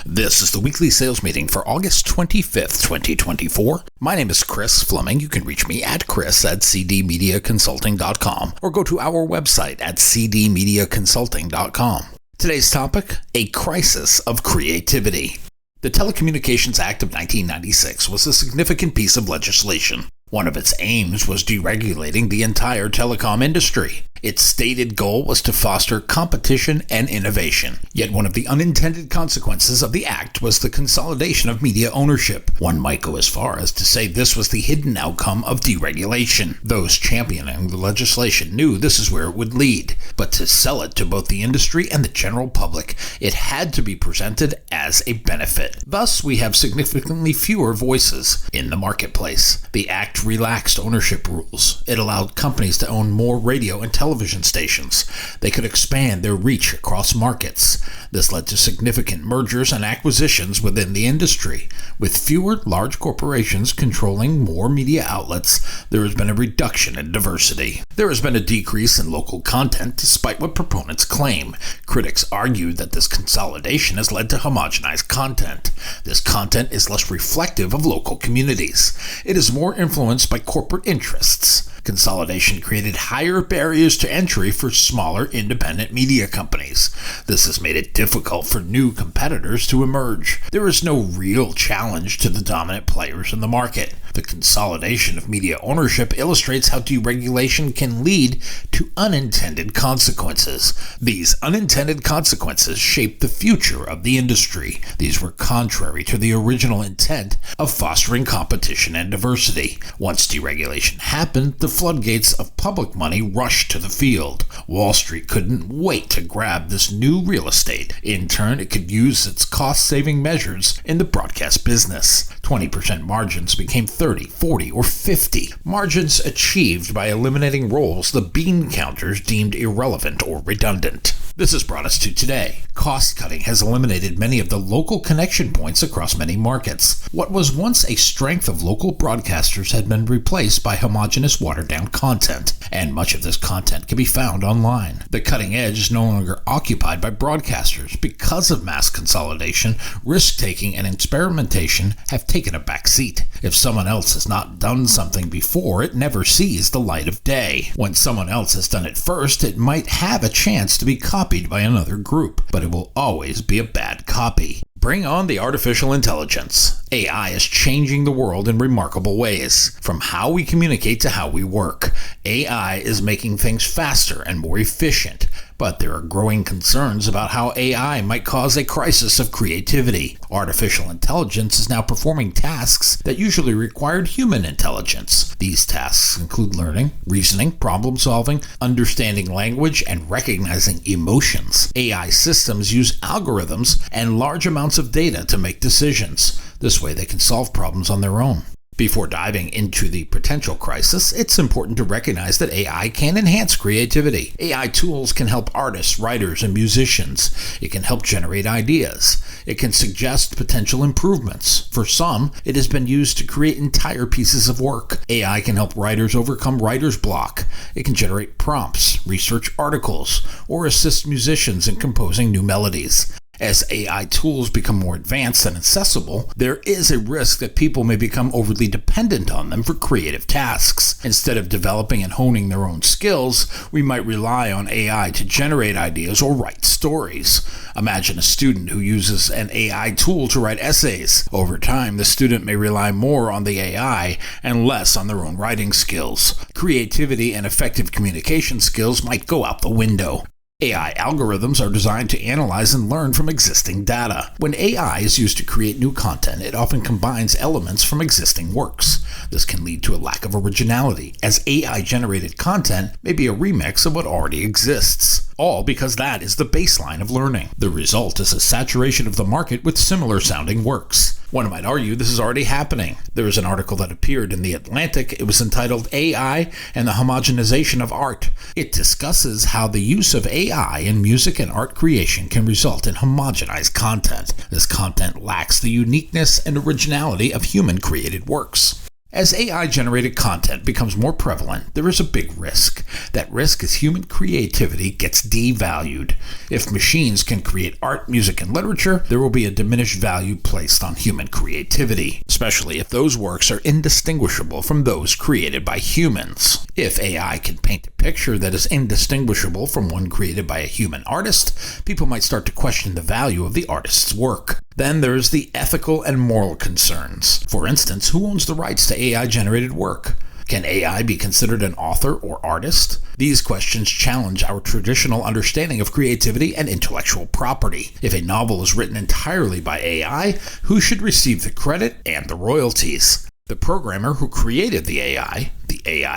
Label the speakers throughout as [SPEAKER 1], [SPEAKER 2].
[SPEAKER 1] This is the weekly sales meeting for August 25th, 2024. My name is Chris Fleming. You can reach me at chris@cdmediaconsulting.com or go to our website at cdmediaconsulting.com. Today's topic, a crisis of creativity. The Telecommunications Act of 1996 was a significant piece of legislation. One of its aims was deregulating the entire telecom industry. Its stated goal was to foster competition and innovation. Yet one of the unintended consequences of the act was the consolidation of media ownership. One might go as far as to say this was the hidden outcome of deregulation. Those championing the legislation knew this is where it would lead, but to sell it to both the industry and the general public, it had to be presented as a benefit. Thus, we have significantly fewer voices in the marketplace. The act relaxed ownership rules. It allowed companies to own more radio and television stations. They could expand their reach across markets. This led to significant mergers and acquisitions within the industry. With fewer large corporations controlling more media outlets, there has been a reduction in diversity. There has been a decrease in local content despite what proponents claim. Critics argue that this consolidation has led to homogenized content. This content is less reflective of local communities. It is more influenced by corporate interests. Consolidation created higher barriers to entry for smaller independent media companies. This has made it difficult for new competitors to emerge. There is no real challenge to the dominant players in the market. The consolidation of media ownership illustrates how deregulation can lead to unintended consequences. These unintended consequences shape the future of the industry. These were contrary to the original intent of fostering competition and diversity. Once deregulation happened, the floodgates of public money rushed to the field. Wall Street couldn't wait to grab this new real estate. In turn, it could use its cost-saving measures in the broadcast business. 20% margins became 30, 40, or 50. Margins achieved by eliminating roles the bean counters deemed irrelevant or redundant. This has brought us to today. Cost-cutting has eliminated many of the local connection points across many markets. What was once a strength of local broadcasters had been replaced by homogeneous, watered-down content, and much of this content can be found online. The cutting edge is no longer occupied by broadcasters. Because of mass consolidation, risk-taking and experimentation have taken a back seat. If someone else has not done something before, it never sees the light of day. When someone else has done it first, it might have a chance to be copied by another group, but it will always be a bad copy. Bring on the artificial intelligence. AI is changing the world in remarkable ways. From how we communicate to how we work, AI is making things faster and more efficient. But there are growing concerns about how AI might cause a crisis of creativity. Artificial intelligence is now performing tasks that usually required human intelligence. These tasks include learning, reasoning, problem solving, understanding language, and recognizing emotions. AI systems use algorithms and large amounts of data to make decisions. This way they can solve problems on their own. Before diving into the potential crisis, it's important to recognize that AI can enhance creativity. AI tools can help artists, writers, and musicians. It can help generate ideas. It can suggest potential improvements. For some, it has been used to create entire pieces of work. AI can help writers overcome writer's block. It can generate prompts, research articles, or assist musicians in composing new melodies. As AI tools become more advanced and accessible, there is a risk that people may become overly dependent on them for creative tasks. Instead of developing and honing their own skills, we might rely on AI to generate ideas or write stories. Imagine a student who uses an AI tool to write essays. Over time, the student may rely more on the AI and less on their own writing skills. Creativity and effective communication skills might go out the window. AI algorithms are designed to analyze and learn from existing data. When AI is used to create new content, it often combines elements from existing works. This can lead to a lack of originality, as AI-generated content may be a remix of what already exists, all because that is the baseline of learning. The result is a saturation of the market with similar-sounding works. One might argue this is already happening. There is an article that appeared in The Atlantic. It was entitled AI and the Homogenization of Art. It discusses how the use of AI in music and art creation can result in homogenized content. This content lacks the uniqueness and originality of human-created works. As AI-generated content becomes more prevalent, there is a big risk. That risk is human creativity gets devalued. If machines can create art, music, and literature, there will be a diminished value placed on human creativity, especially if those works are indistinguishable from those created by humans. If AI can paint a picture that is indistinguishable from one created by a human artist, people might start to question the value of the artist's work. Then there's the ethical and moral concerns. For instance, who owns the rights to AI-generated work? Can AI be considered an author or artist? These questions challenge our traditional understanding of creativity and intellectual property. If a novel is written entirely by AI, who should receive the credit and the royalties? The programmer who created the AI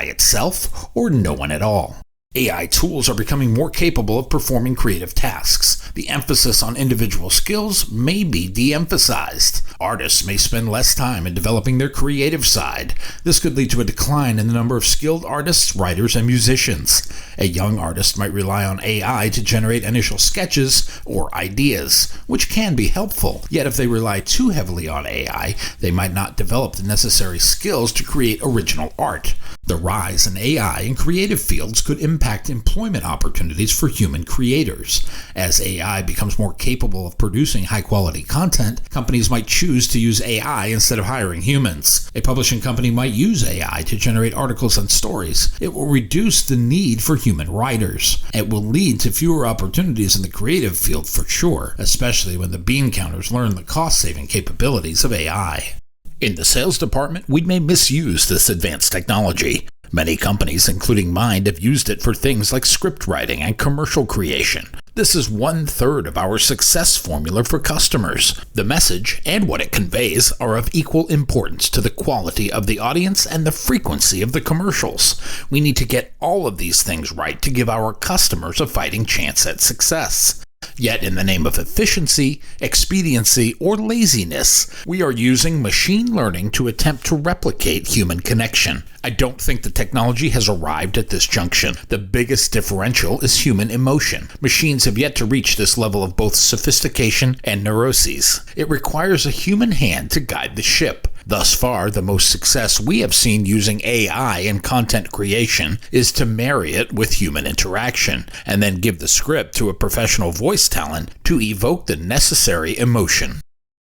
[SPEAKER 1] itself, or no one at all? AI tools are becoming more capable of performing creative tasks. The emphasis on individual skills may be de-emphasized. Artists may spend less time in developing their creative side. This could lead to a decline in the number of skilled artists, writers, and musicians. A young artist might rely on AI to generate initial sketches or ideas, which can be helpful. Yet if they rely too heavily on AI, they might not develop the necessary skills to create original art. The rise in AI in creative fields could impact employment opportunities for human creators. As AI becomes more capable of producing high-quality content, companies might choose to use AI instead of hiring humans. A publishing company might use AI to generate articles and stories. It will reduce the need for human writers. It will lead to fewer opportunities in the creative field for sure, especially when the bean counters learn the cost-saving capabilities of AI. In the sales department, we may misuse this advanced technology. Many companies, including mine, have used it for things like script writing and commercial creation. This is 1/3 of our success formula for customers. The message and what it conveys are of equal importance to the quality of the audience and the frequency of the commercials. We need to get all of these things right to give our customers a fighting chance at success. Yet in the name of efficiency, expediency, or laziness, we are using machine learning to attempt to replicate human connection. I don't think the technology has arrived at this junction. The biggest differential is human emotion. Machines have yet to reach this level of both sophistication and neuroses. It requires a human hand to guide the ship. Thus far, the most success we have seen using AI in content creation is to marry it with human interaction, and then give the script to a professional voice talent to evoke the necessary emotion.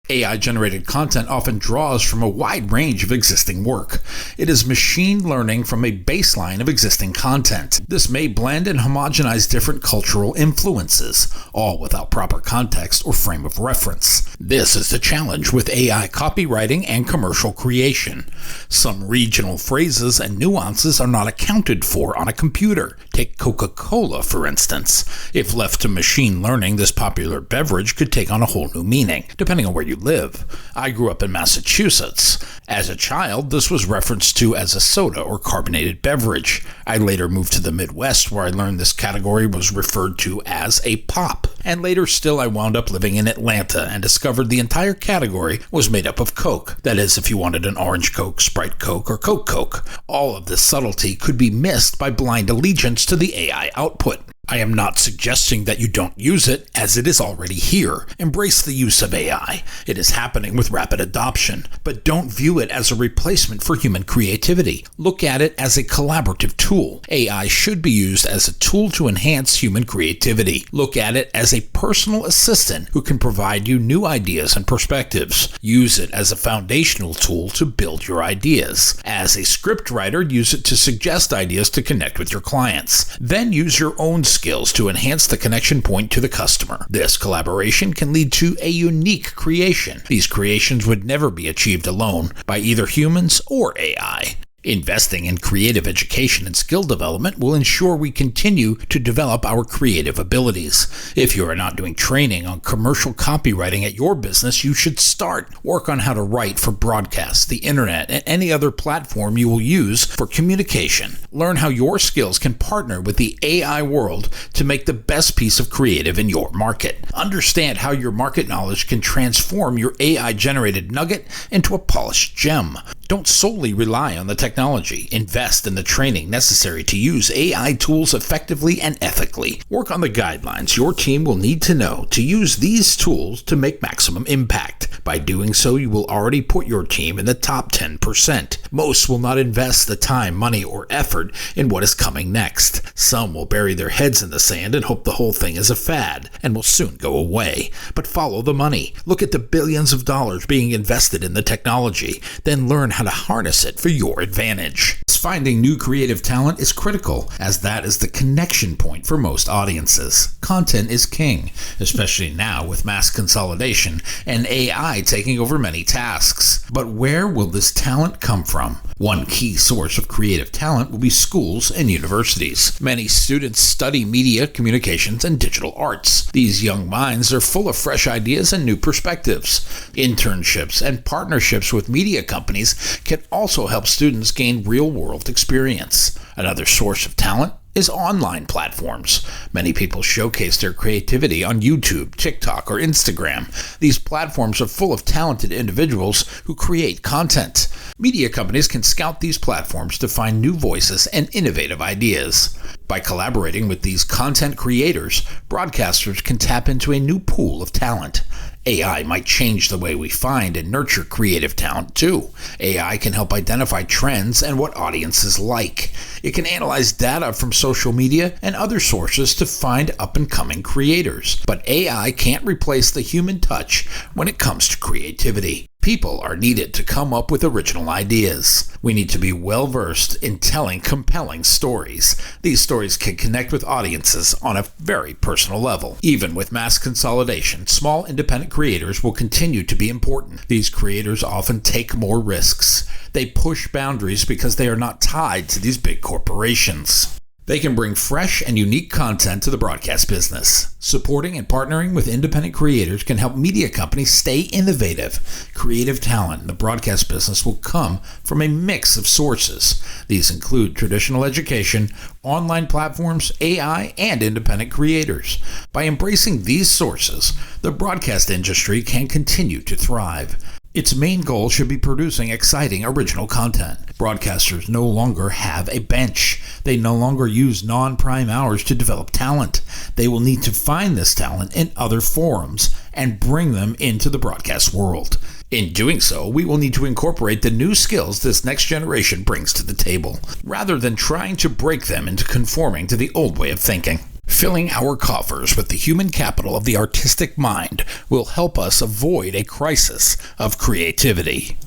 [SPEAKER 1] AI-generated content often draws from a wide range of existing work. It is machine learning from a baseline of existing content. This may blend and homogenize different cultural influences, all without proper context or frame of reference. This is the challenge with AI copywriting and commercial creation. Some regional phrases and nuances are not accounted for on a computer. Take Coca-Cola, for instance. If left to machine learning, this popular beverage could take on a whole new meaning, depending on where you live. I grew up in Massachusetts. As a child, this was referenced to as a soda or carbonated beverage. I later moved to the Midwest, where I learned this category was referred to as a pop. And later still, I wound up living in Atlanta and discovered the entire category was made up of Coke. That is, if you wanted an Orange Coke, Sprite Coke, or Coke Coke. All of this subtlety could be missed by blind allegiance to the AI output. I am not suggesting that you don't use it, as it is already here. Embrace the use of AI. It is happening with rapid adoption, but don't view it as a replacement for human creativity. Look at it as a collaborative tool. AI should be used as a tool to enhance human creativity. Look at it as a personal assistant who can provide you new ideas and perspectives. Use it as a foundational tool to build your ideas. As a scriptwriter, use it to suggest ideas to connect with your clients. Then use your own skills to enhance the connection point to the customer. This collaboration can lead to a unique creation. These creations would never be achieved alone by either humans or AI. Investing in creative education and skill development will ensure we continue to develop our creative abilities. If you are not doing training on commercial copywriting at your business, you should start. Work on how to write for broadcasts, the internet, and any other platform you will use for communication. Learn how your skills can partner with the AI world to make the best piece of creative in your market. Understand how your market knowledge can transform your AI-generated nugget into a polished gem. Don't solely rely on the technology. Invest in the training necessary to use AI tools effectively and ethically. Work on the guidelines your team will need to know to use these tools to make maximum impact. By doing so, you will already put your team in the top 10%. Most will not invest the time, money, or effort in what is coming next. Some will bury their heads in the sand and hope the whole thing is a fad and will soon go away. But follow the money. Look at the billions of dollars being invested in the technology, then learn how to harness it for your advantage. Finding new creative talent is critical, as that is the connection point for most audiences. Content is king, especially now with mass consolidation and AI taking over many tasks. But where will this talent come from? One key source of creative talent will be schools and universities. Many students study media, communications, and digital arts. These young minds are full of fresh ideas and new perspectives. Internships and partnerships with media companies can also help students gain real-world experience. Another source of talent is online platforms. Many people showcase their creativity on YouTube, TikTok, or Instagram. These platforms are full of talented individuals who create content. Media companies can scout these platforms to find new voices and innovative ideas. By collaborating with these content creators, broadcasters can tap into a new pool of talent. AI might change the way we find and nurture creative talent too. AI can help identify trends and what audiences like. It can analyze data from social media and other sources to find up-and-coming creators. But AI can't replace the human touch when it comes to creativity. People are needed to come up with original ideas. We need to be well-versed in telling compelling stories. These stories can connect with audiences on a very personal level. Even with mass consolidation, small independent creators will continue to be important. These creators often take more risks. They push boundaries because they are not tied to these big corporations. They can bring fresh and unique content to the broadcast business. Supporting and partnering with independent creators can help media companies stay innovative. Creative talent in the broadcast business will come from a mix of sources. These include traditional education, online platforms, AI, and independent creators. By embracing these sources, the broadcast industry can continue to thrive. Its main goal should be producing exciting original content. Broadcasters no longer have a bench. They no longer use non-prime hours to develop talent. They will need to find this talent in other forums and bring them into the broadcast world. In doing so, we will need to incorporate the new skills this next generation brings to the table, rather than trying to break them into conforming to the old way of thinking. Filling our coffers with the human capital of the artistic mind will help us avoid a crisis of creativity.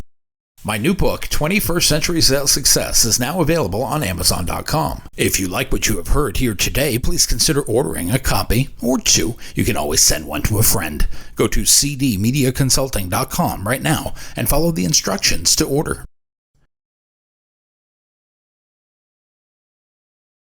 [SPEAKER 1] My new book, 21st Century Sales Success, is now available on Amazon.com. If you like what you have heard here today, please consider ordering a copy or two. You can always send one to a friend. Go to cdmediaconsulting.com right now and follow the instructions to order.